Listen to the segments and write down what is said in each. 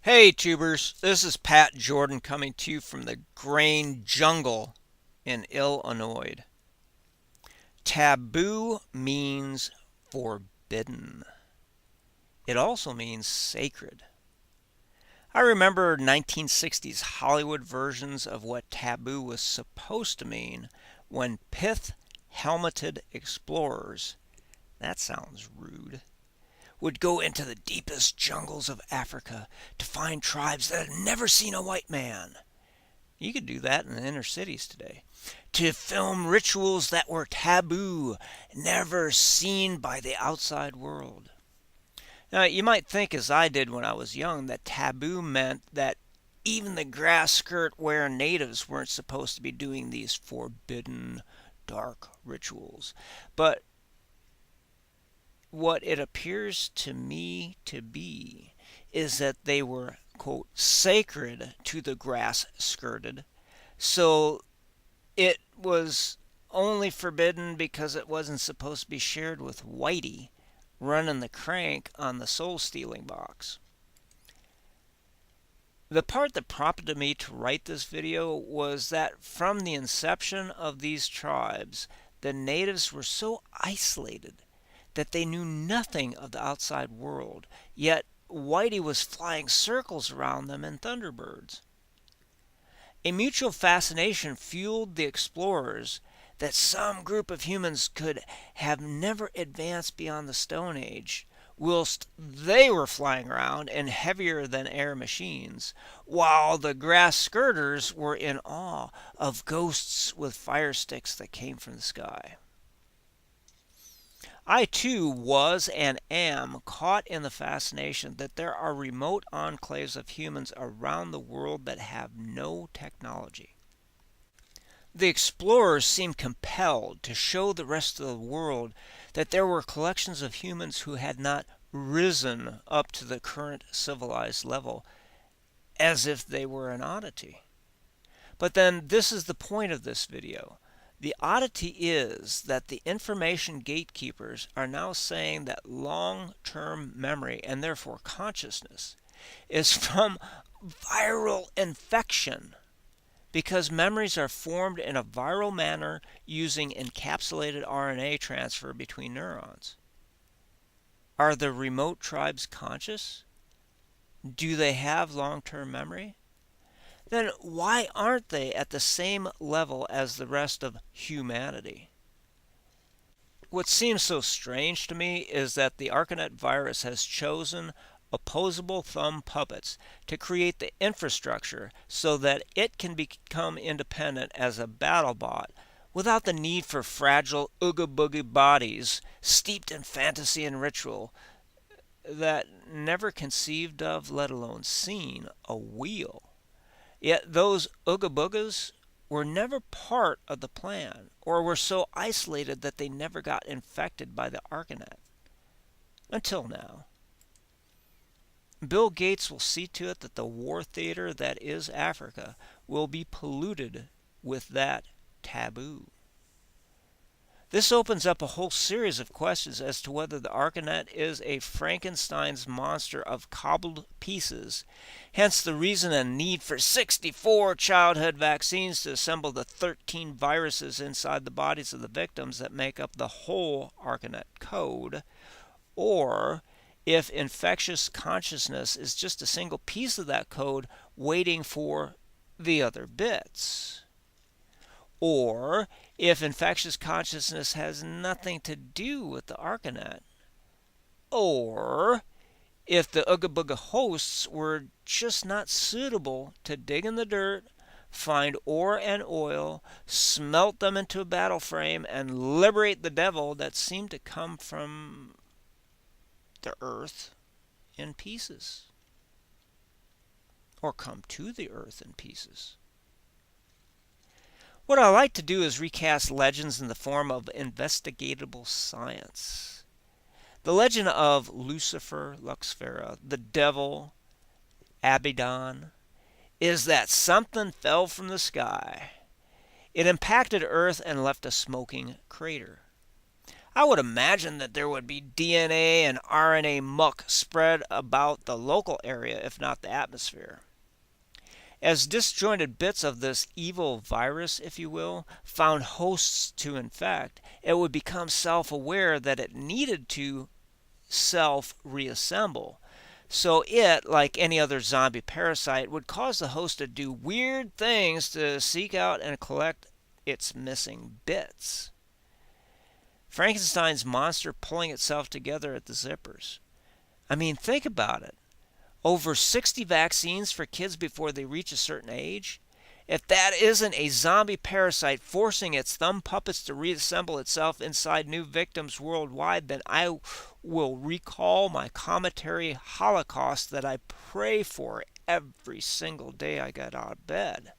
Hey tubers, this is Pat Jordan coming to you from the grain jungle in Illinois. Taboo means forbidden. It also means sacred. I remember 1960s Hollywood versions of what taboo was supposed to mean when pith helmeted explorers, that sounds rude, would go into the deepest jungles of Africa to find tribes that had never seen a white man. You could do that in the inner cities today. To film rituals that were taboo, never seen by the outside world. Now, you might think, as I did when I was young, that taboo meant that even the grass skirt wearing natives weren't supposed to be doing these forbidden, dark rituals. But what it appears to me to be is that they were, quote, sacred to the grass skirted. So it was only forbidden because it wasn't supposed to be shared with Whitey running the crank on the soul stealing box. The part that prompted me to write this video was that from the inception of these tribes, the natives were so isolated that they knew nothing of the outside world, yet Whitey was flying circles around them in Thunderbirds. A mutual fascination fueled the explorers that some group of humans could have never advanced beyond the Stone Age, whilst they were flying around in heavier than air machines, while the grass skirters were in awe of ghosts with fire sticks that came from the sky. I too was and am caught in the fascination that there are remote enclaves of humans around the world that have no technology. The explorers seemed compelled to show the rest of the world that there were collections of humans who had not risen up to the current civilized level, as if they were an oddity. But then this is the point of this video. The oddity is that the information gatekeepers are now saying that long-term memory, and therefore consciousness, is from viral infection because memories are formed in a viral manner using encapsulated RNA transfer between neurons. Are the remote tribes conscious? Do they have long-term memory? Then why aren't they at the same level as the rest of humanity? What seems so strange to me is that the ARCANET virus has chosen opposable thumb puppets to create the infrastructure so that it can become independent as a battle bot without the need for fragile ooga boogie bodies steeped in fantasy and ritual that never conceived of, let alone seen, a wheel. Yet those ooga boogas were never part of the plan, or were so isolated that they never got infected by the ARCANET. Until now. Bill Gates will see to it that the war theater that is Africa will be polluted with that taboo. This opens up a whole series of questions as to whether the ARCANET is a Frankenstein's monster of cobbled pieces, hence the reason and need for 64 childhood vaccines to assemble the 13 viruses inside the bodies of the victims that make up the whole ARCANET code, or if infectious consciousness is just a single piece of that code waiting for the other bits. Or if infectious consciousness has nothing to do with the ARCANET. Or if the Ooga Booga hosts were just not suitable to dig in the dirt, find ore and oil, smelt them into a battle frame, and liberate the devil that seemed to come from the earth in pieces. Or come to the earth in pieces. What I like to do is recast legends in the form of investigatable science. The legend of Lucifer, Luxfera, the devil, Abaddon, is that something fell from the sky. It impacted Earth and left a smoking crater. I would imagine that there would be DNA and RNA muck spread about the local area, if not the atmosphere. As disjointed bits of this evil virus, if you will, found hosts to infect, it would become self aware that it needed to self reassemble. So it, like any other zombie parasite, would cause the host to do weird things to seek out and collect its missing bits. Frankenstein's monster pulling itself together at the zippers. I mean, think about it. Over 60 vaccines for kids before they reach a certain age. If that isn't a zombie parasite forcing its thumb puppets to reassemble itself inside new victims worldwide, then I will recall my cometary holocaust that I pray for every single day I get out of bed.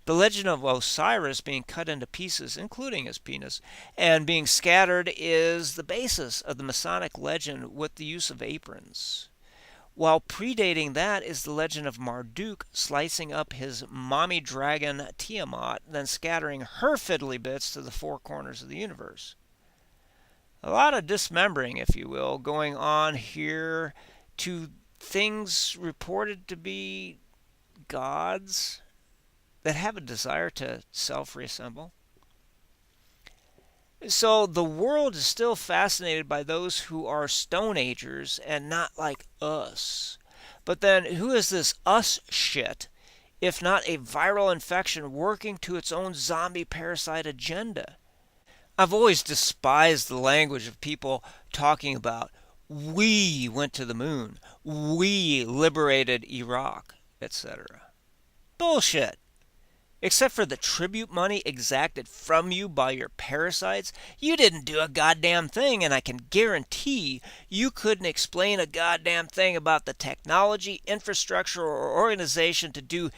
The legend of Osiris being cut into pieces, including his penis, and being scattered is the basis of the Masonic legend with the use of aprons. While predating that is the legend of Marduk slicing up his mommy dragon Tiamat, then scattering her fiddly bits to the four corners of the universe. A lot of dismembering, if you will, going on here to things reported to be gods that have a desire to self reassemble. So the world is still fascinated by those who are Stone Agers and not like us. But then who is this us shit if not a viral infection working to its own zombie parasite agenda? I've always despised the language of people talking about we went to the moon, we liberated Iraq, etc. Bullshit. Except for the tribute money exacted from you by your parasites, you didn't do a goddamn thing, and I can guarantee you couldn't explain a goddamn thing about the technology, infrastructure, or organization to do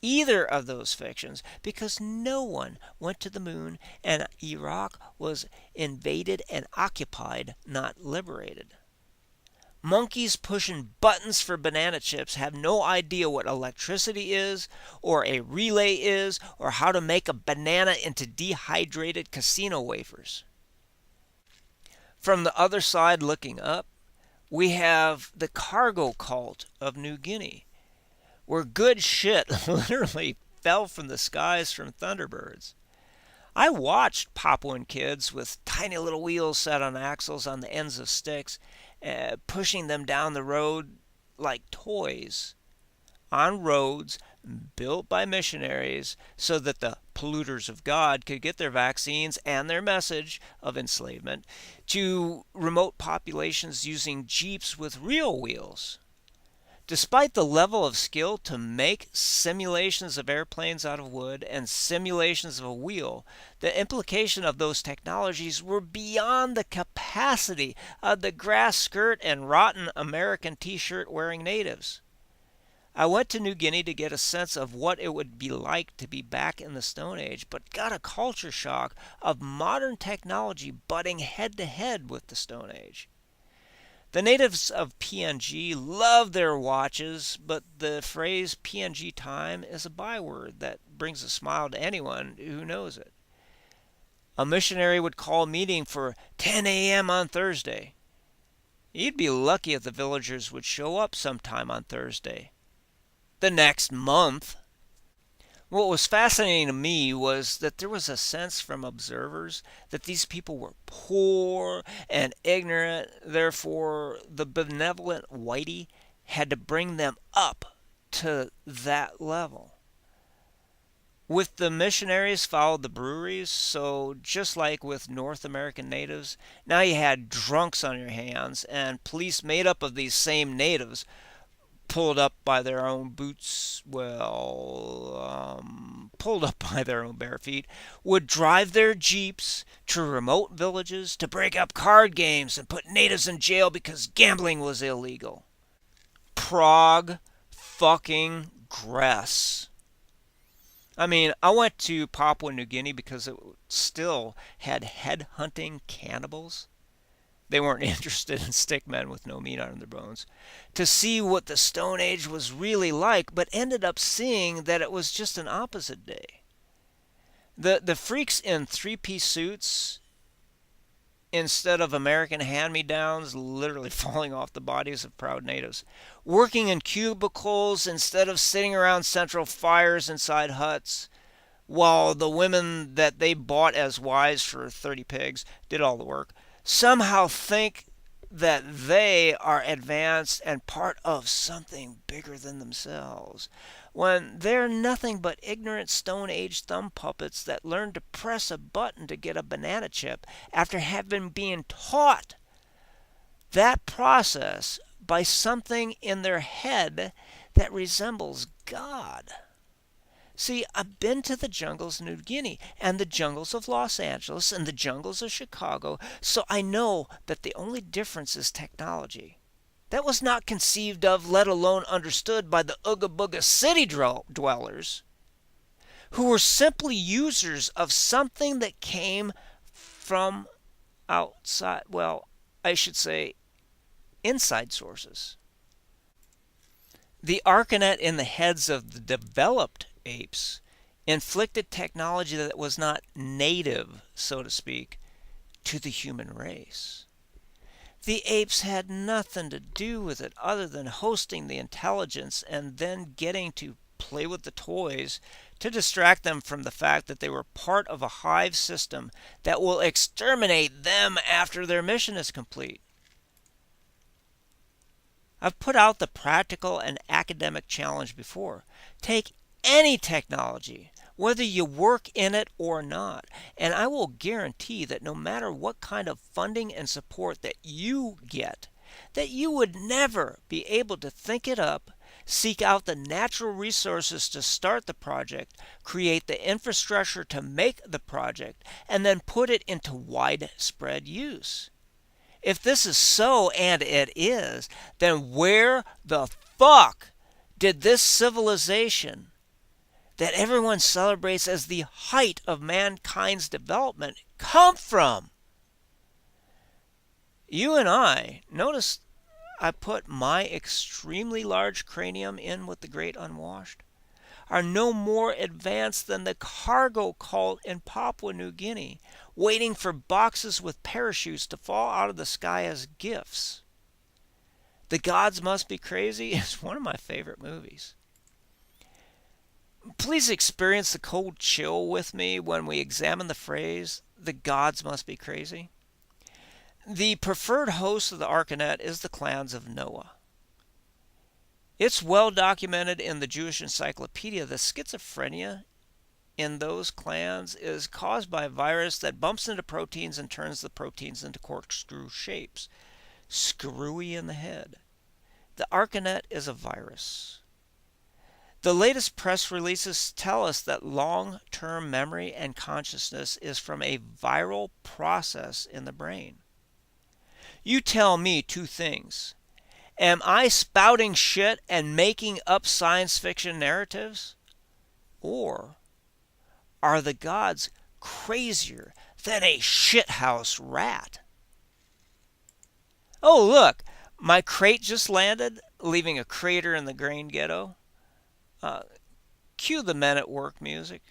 either of those fictions because no one went to the moon and Iraq was invaded and occupied, not liberated. Monkeys pushing buttons for banana chips have no idea what electricity is, or a relay is, or how to make a banana into dehydrated casino wafers. From the other side looking up, we have the cargo cult of New Guinea, where good shit literally fell from the skies from thunderbirds. I watched Papuan kids with tiny little wheels set on axles on the ends of sticks, pushing them down the road like toys on roads built by missionaries so that the polluters of God could get their vaccines and their message of enslavement to remote populations using jeeps with real wheels. Despite the level of skill to make simulations of airplanes out of wood and simulations of a wheel, the implication of those technologies were beyond the capacity of the grass skirt and rotten American t-shirt wearing natives. I went to New Guinea to get a sense of what it would be like to be back in the Stone Age, but got a culture shock of modern technology butting head to head with the Stone Age. The natives of PNG love their watches, but the phrase PNG time is a byword that brings a smile to anyone who knows it. A missionary would call a meeting for 10 a.m. on Thursday. You'd be lucky if the villagers would show up sometime on Thursday. The next month. What was fascinating to me was that there was a sense from observers that these people were poor and ignorant. Therefore, the benevolent whitey had to bring them up to that level. With the missionaries followed the breweries, so just like with North American natives, now you had drunks on your hands, and police made up of these same natives pulled up by their own boots, pulled up by their own bare feet, would drive their jeeps to remote villages to break up card games and put natives in jail because gambling was illegal. Prague fucking Gress. I mean, I went to Papua New Guinea because it still had head-hunting cannibals. They weren't interested in stick men with no meat on their bones, to see what the Stone Age was really like, but ended up seeing that it was just an opposite day. The freaks in three-piece suits instead of American hand-me-downs literally falling off the bodies of proud natives, working in cubicles instead of sitting around central fires inside huts, while the women that they bought as wives for 30 pigs did all the work, somehow think that they are advanced and part of something bigger than themselves, when they're nothing but ignorant Stone Age thumb puppets that learned to press a button to get a banana chip after having been taught that process by something in their head that resembles God. See, I've been to the jungles of New Guinea and the jungles of Los Angeles and the jungles of Chicago, so I know that the only difference is technology. That was not conceived of, let alone understood, by the Ooga Booga city dwellers, who were simply users of something that came from outside, well, I should say inside sources. The Arcanet in the heads of the developed apes inflicted technology that was not native, so to speak, to the human race. The apes had nothing to do with it other than hosting the intelligence and then getting to play with the toys to distract them from the fact that they were part of a hive system that will exterminate them after their mission is complete. I've put out the practical and academic challenge before. Take any technology, whether you work in it or not, and I will guarantee that no matter what kind of funding and support that you get, that you would never be able to think it up, seek out the natural resources to start the project, create the infrastructure to make the project, and then put it into widespread use. If this is so, and it is, then where the fuck did this civilization that everyone celebrates as the height of mankind's development come from? You and I, notice I put my extremely large cranium in with the great unwashed, are no more advanced than the cargo cult in Papua New Guinea, waiting for boxes with parachutes to fall out of the sky as gifts. The Gods Must Be Crazy is one of my favorite movies. Please experience the cold chill with me when we examine the phrase, the gods must be crazy. The preferred host of the Arcanet is the clans of Noah. It's well documented in the Jewish Encyclopedia that schizophrenia in those clans is caused by a virus that bumps into proteins and turns the proteins into corkscrew shapes. Screwy in the head. The Arcanet is a virus. The latest press releases tell us that long-term memory and consciousness is from a viral process in the brain. You tell me two things. Am I spouting shit and making up science fiction narratives? Or are the gods crazier than a shithouse rat? Oh, look, my crate just landed, leaving a crater in the grain ghetto. Cue the men at work music.